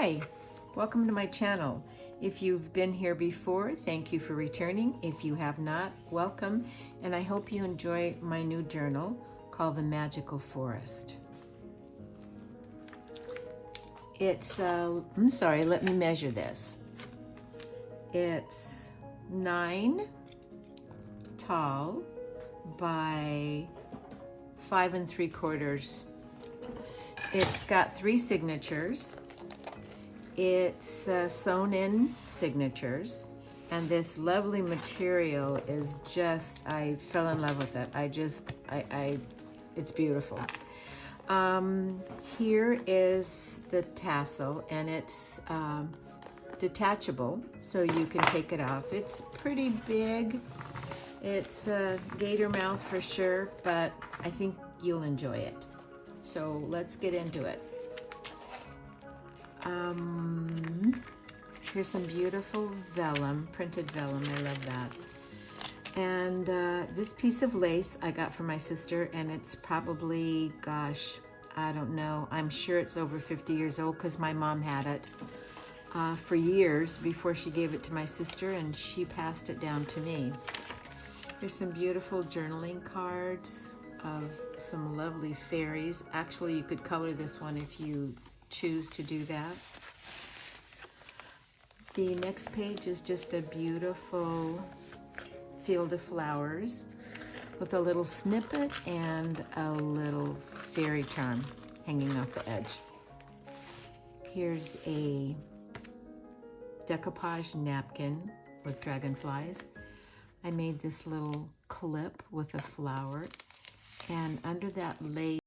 Hi, welcome to my channel. If you've been here before, thank you for returning. If you have not, welcome, and I hope you enjoy my new journal called The Magical Forest. It's, I'm sorry, let me measure this. It's 9 tall by 5 3/4. It's got 3 signatures. It's sewn in signatures, and this lovely material is just, I fell in love with it. It's beautiful. Here is the tassel, and it's detachable, so you can take it off. It's pretty big. It's a gator mouth for sure, but I think you'll enjoy it. So let's get into it. Here's some beautiful vellum, printed vellum. I love that. And this piece of lace I got from my sister, and it's probably, gosh, I don't know. I'm sure it's over 50 years old because my mom had it for years before she gave it to my sister, and she passed it down to me. Here's some beautiful journaling cards of some lovely fairies. Actually, you could color this one if you choose to do that. The next page is just a beautiful field of flowers with a little snippet and a little fairy charm hanging off the edge. Here's a decoupage napkin with dragonflies. I made this little clip with a flower, and under that lace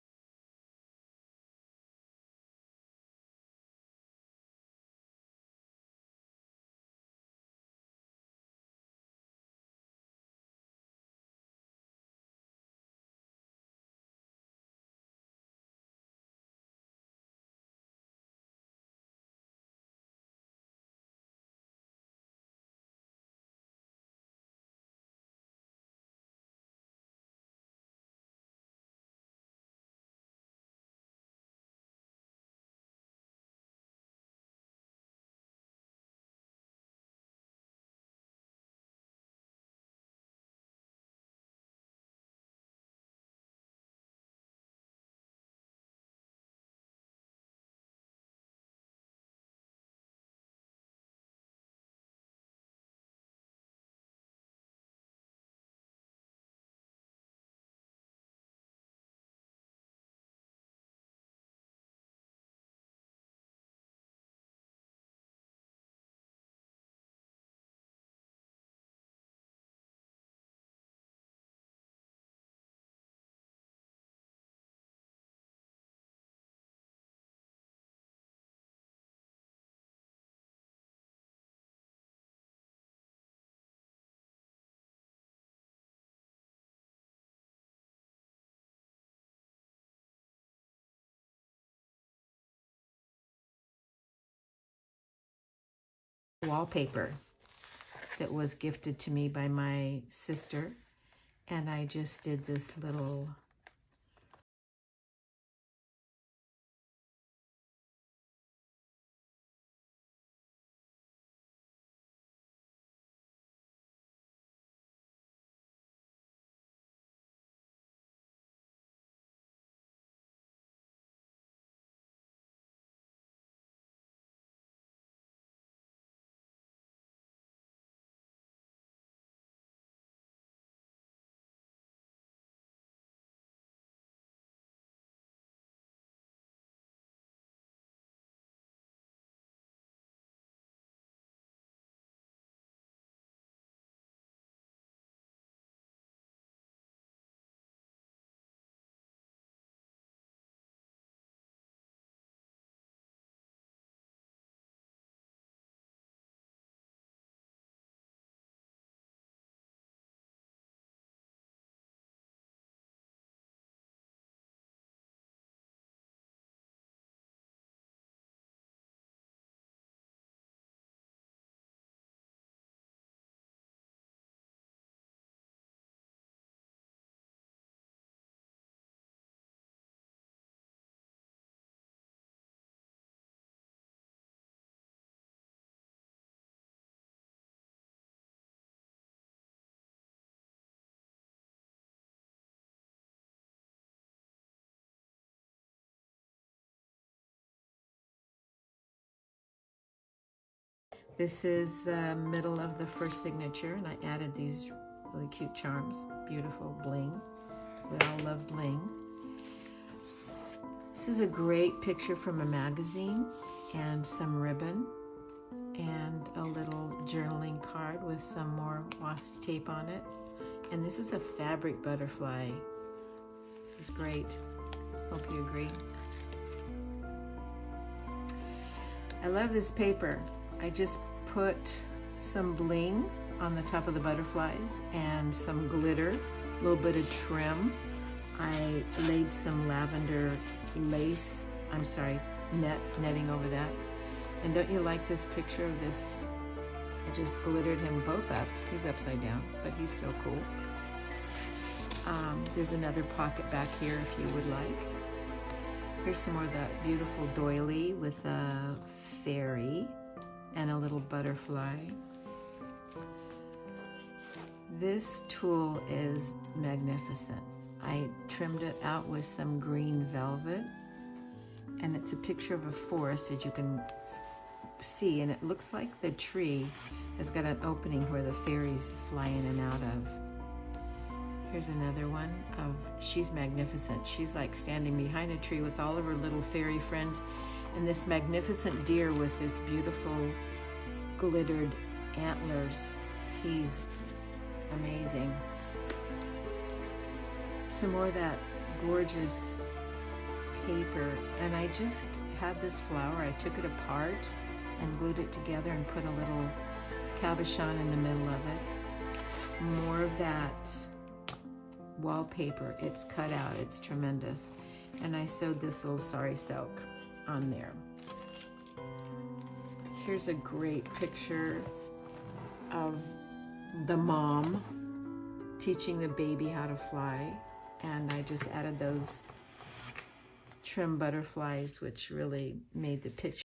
wallpaper that was gifted to me by my sister, and I just did this little This is the middle of the first signature, and I added these really cute charms. Beautiful bling. We all love bling. This is a great picture from a magazine, and some ribbon, and a little journaling card with some more washi tape on it. And this is a fabric butterfly. It's great. Hope you agree. I love this paper. I just put some bling on the top of the butterflies and some glitter, a little bit of trim. I laid some lavender lace, netting over that. And don't you like this picture of this? I just glittered him both up. He's upside down, but he's still cool. There's another pocket back here if you would like. Here's some more of that beautiful doily with a fairy and a little butterfly. This tulle is magnificent. I trimmed it out with some green velvet, and it's a picture of a forest that you can see, and it looks like the tree has got an opening where the fairies fly in and out of. Here's another one of, she's magnificent. She's like standing behind a tree with all of her little fairy friends, and this magnificent deer with this beautiful glittered antlers. He's amazing. Some more of that gorgeous paper, and I just had this flower. I took it apart and glued it together and put a little cabochon in the middle of it. More of that wallpaper. It's cut out. It's tremendous. And I sewed this little sari silk on there. Here's a great picture of the mom teaching the baby how to fly, and I just added those trim butterflies, which really made the picture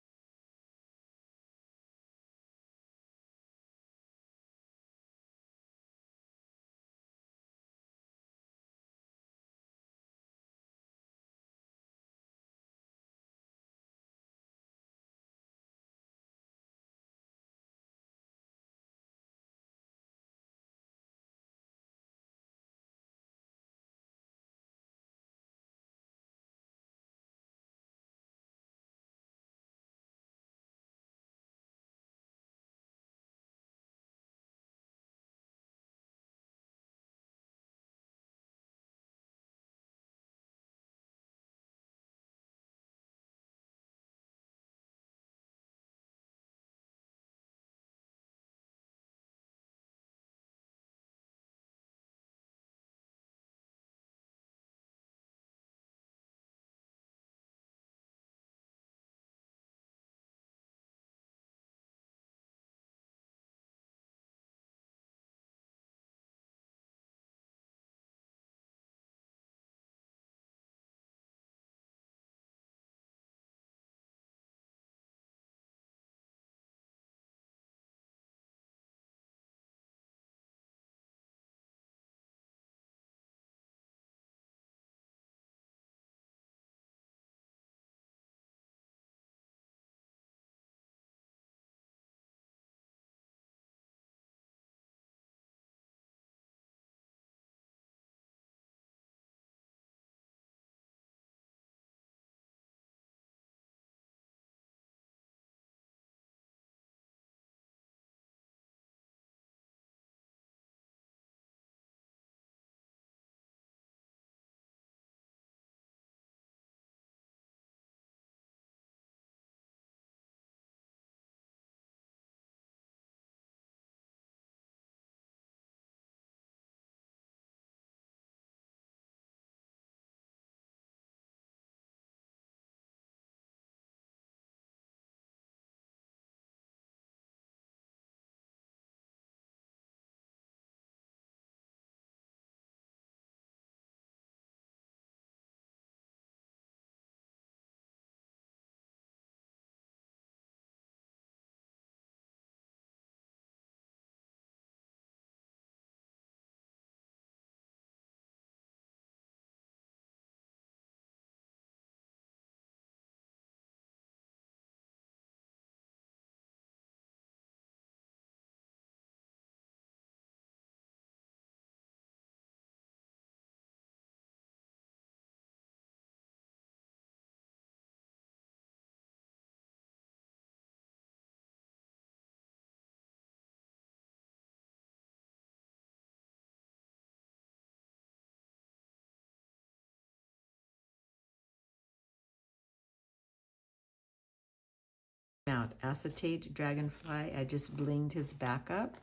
out acetate dragonfly. I just blinged his back up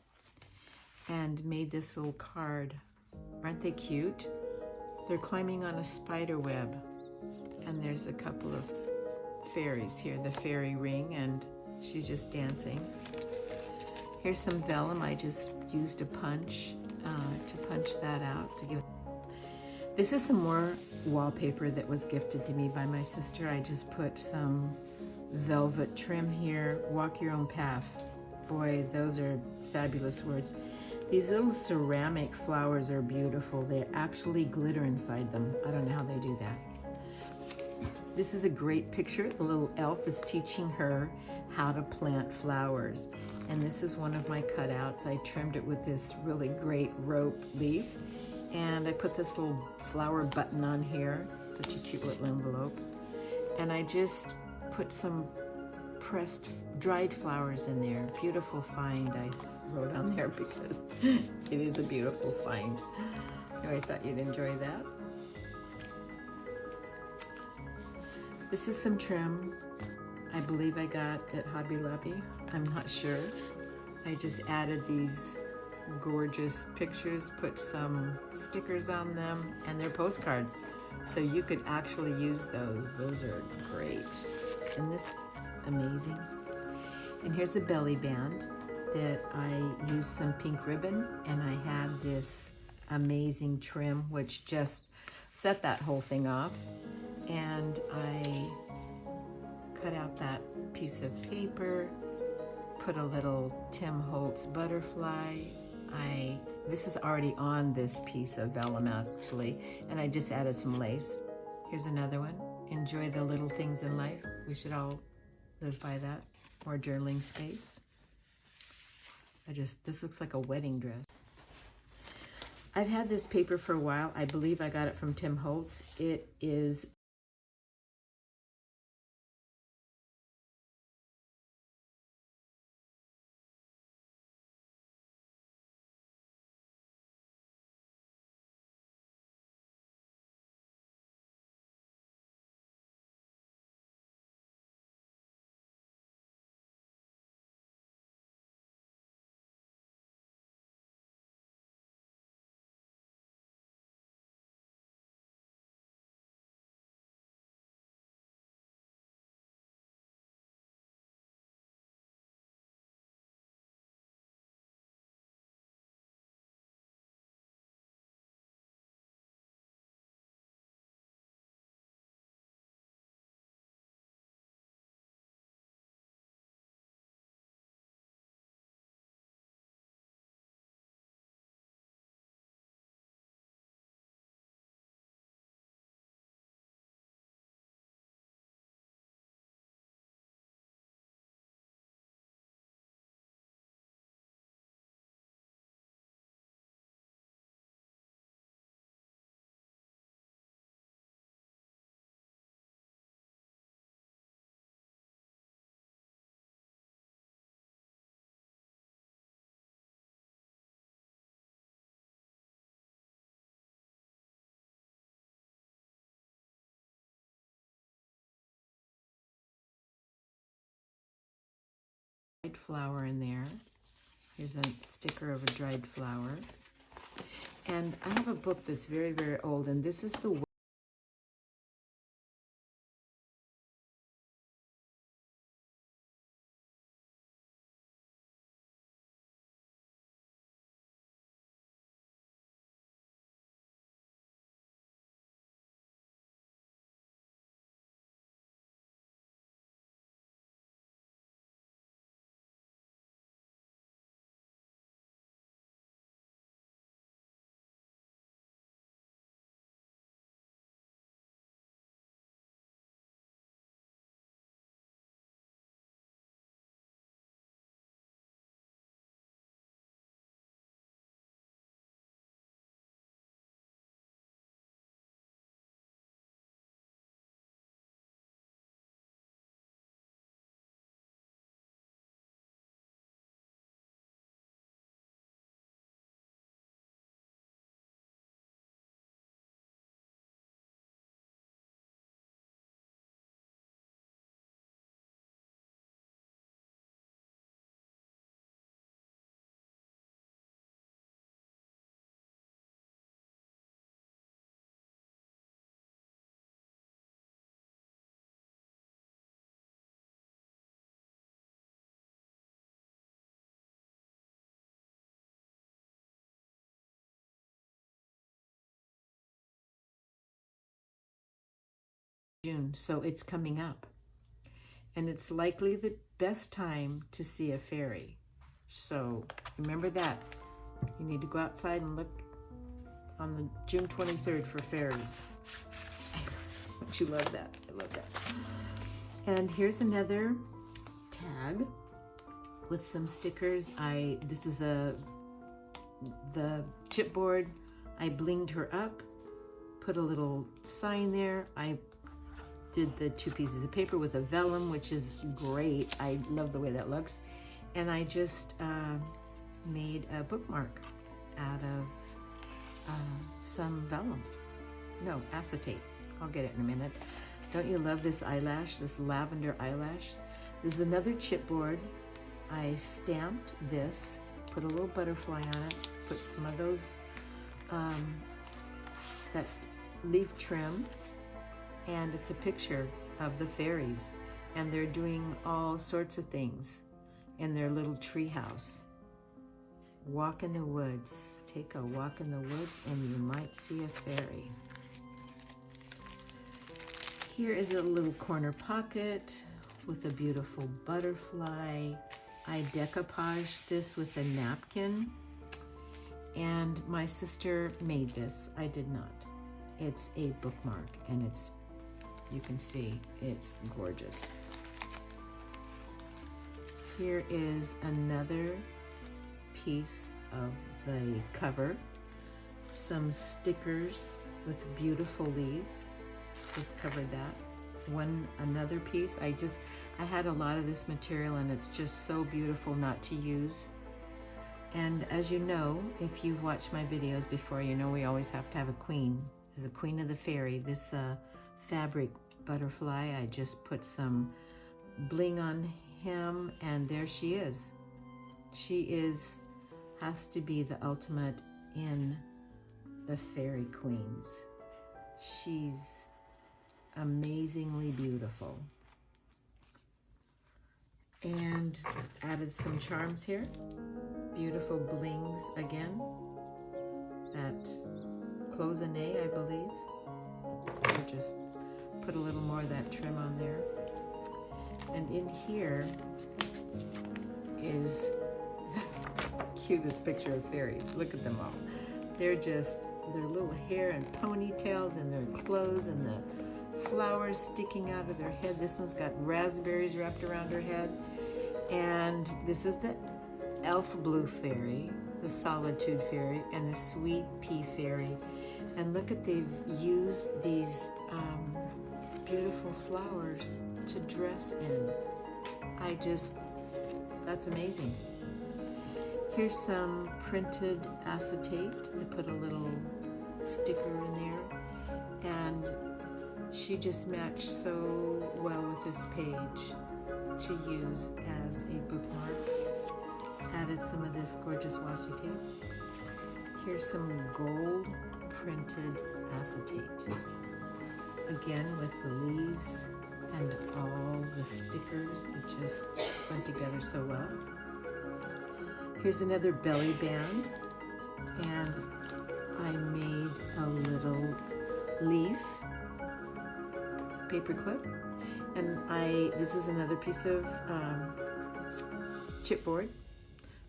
and made this little card. Aren't they cute? They're climbing on a spider web, and there's a couple of fairies here, the fairy ring, and she's just dancing. Here's some vellum. I just used a punch to punch that out to give. This is some more wallpaper that was gifted to me by my sister. I just put some velvet trim here. Walk your own path. Boy, those are fabulous words. These little ceramic flowers are beautiful. They actually glitter inside them. I don't know how they do that. This is a great picture. The little elf is teaching her how to plant flowers. And this is one of my cutouts. I trimmed it with this really great rope leaf. And I put this little flower button on here. Such a cute little envelope. And I just put some pressed dried flowers in there. Beautiful find, I wrote on there because it is a beautiful find. Anyway, I thought you'd enjoy that. This is some trim I believe I got at Hobby Lobby. I'm not sure. I just added these gorgeous pictures, put some stickers on them, and they're postcards. So you could actually use those. Those are great. Isn't this amazing? And here's a belly band that I used some pink ribbon, and I had this amazing trim which just set that whole thing off. And I cut out that piece of paper, put a little Tim Holtz butterfly. This is already on this piece of vellum actually, and I just added some lace. Here's another one. Enjoy the little things in life. We should all live by that. More journaling space. This looks like a wedding dress. I've had this paper for a while. I believe I got it from Tim Holtz. It is dried flower in there. Here's a sticker of a dried flower. And I have a book that's very, very old, and this is the June, so it's coming up. And it's likely the best time to see a fairy. So remember that. You need to go outside and look on the June 23rd for fairies. Don't you love that? I love that. And here's another tag with some stickers. This is the chipboard. I blinged her up, put a little sign there. I did the 2 pieces of paper with a vellum, which is great. I love the way that looks. And I just made a bookmark out of some vellum. No, acetate. I'll get it in a minute. Don't you love this eyelash, this lavender eyelash? This is another chipboard. I stamped this, put a little butterfly on it, put some of those, that leaf trim, and it's a picture of the fairies, and they're doing all sorts of things in their little tree house. Walk in the woods. Take a walk in the woods and you might see a fairy. Here is a little corner pocket with a beautiful butterfly. I decoupaged this with a napkin, and my sister made this. I did not. It's a bookmark, and it's, you can see, it's gorgeous. Here is another piece of the cover. Some stickers with beautiful leaves. Just covered that. Another piece. I had a lot of this material, and it's just so beautiful not to use. And as you know, if you've watched my videos before, you know we always have to have a queen. This is a queen of the fairy. This fabric butterfly, I just put some bling on him, and there she is. She has to be the ultimate in the fairy queens. She's amazingly beautiful. And added some charms here. Beautiful blings again. That cloisonne, I believe. Or just put a little more of that trim on there. And in here is the cutest picture of fairies. Look at them all. They're just, their little hair and ponytails and their clothes and the flowers sticking out of their head. This one's got raspberries wrapped around her head. And this is the elf blue fairy, the solitude fairy, and the sweet pea fairy. And look at, they've used these beautiful flowers to dress in. That's amazing. Here's some printed acetate. I put a little sticker in there, and she just matched so well with this page to use as a bookmark. Added some of this gorgeous washi tape. Here's some gold printed acetate. Again with the leaves and all the stickers. It just went together so well. Here's another belly band, and I made a little leaf paper clip, and this is another piece of chipboard.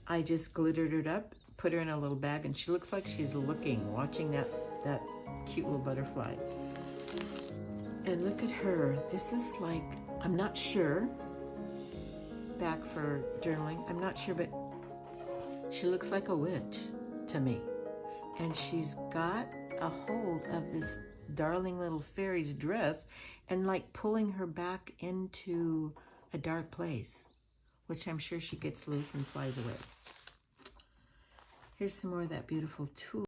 I just glittered it up, put her in a little bag, and she looks like she's watching that cute little butterfly. And look at her. This is like, I'm not sure, back for journaling, I'm not sure, but she looks like a witch to me. And she's got a hold of this darling little fairy's dress and like pulling her back into a dark place, which I'm sure she gets loose and flies away. Here's some more of that beautiful tulle.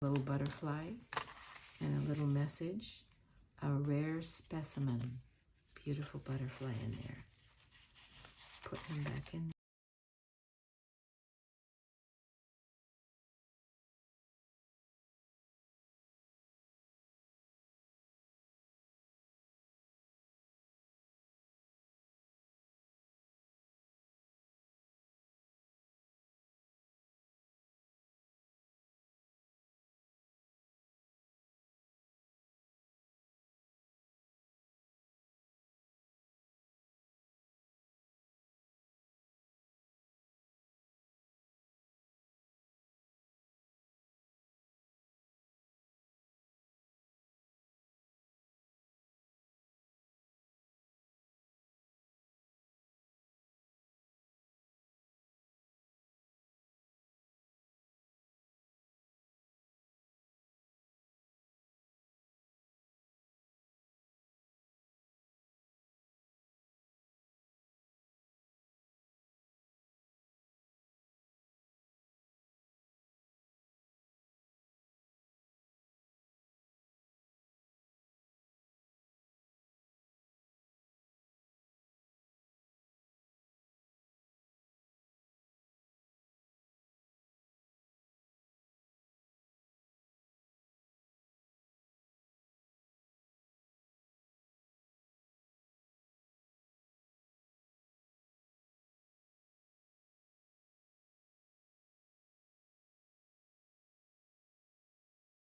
Little butterfly and a little message. A rare specimen. Beautiful butterfly in there. Put him back in.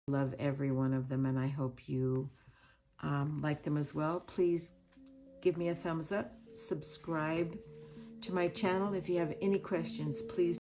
Love every one of them, and I hope you like them as well. Please give me a thumbs up, subscribe to my channel. If you have any questions, please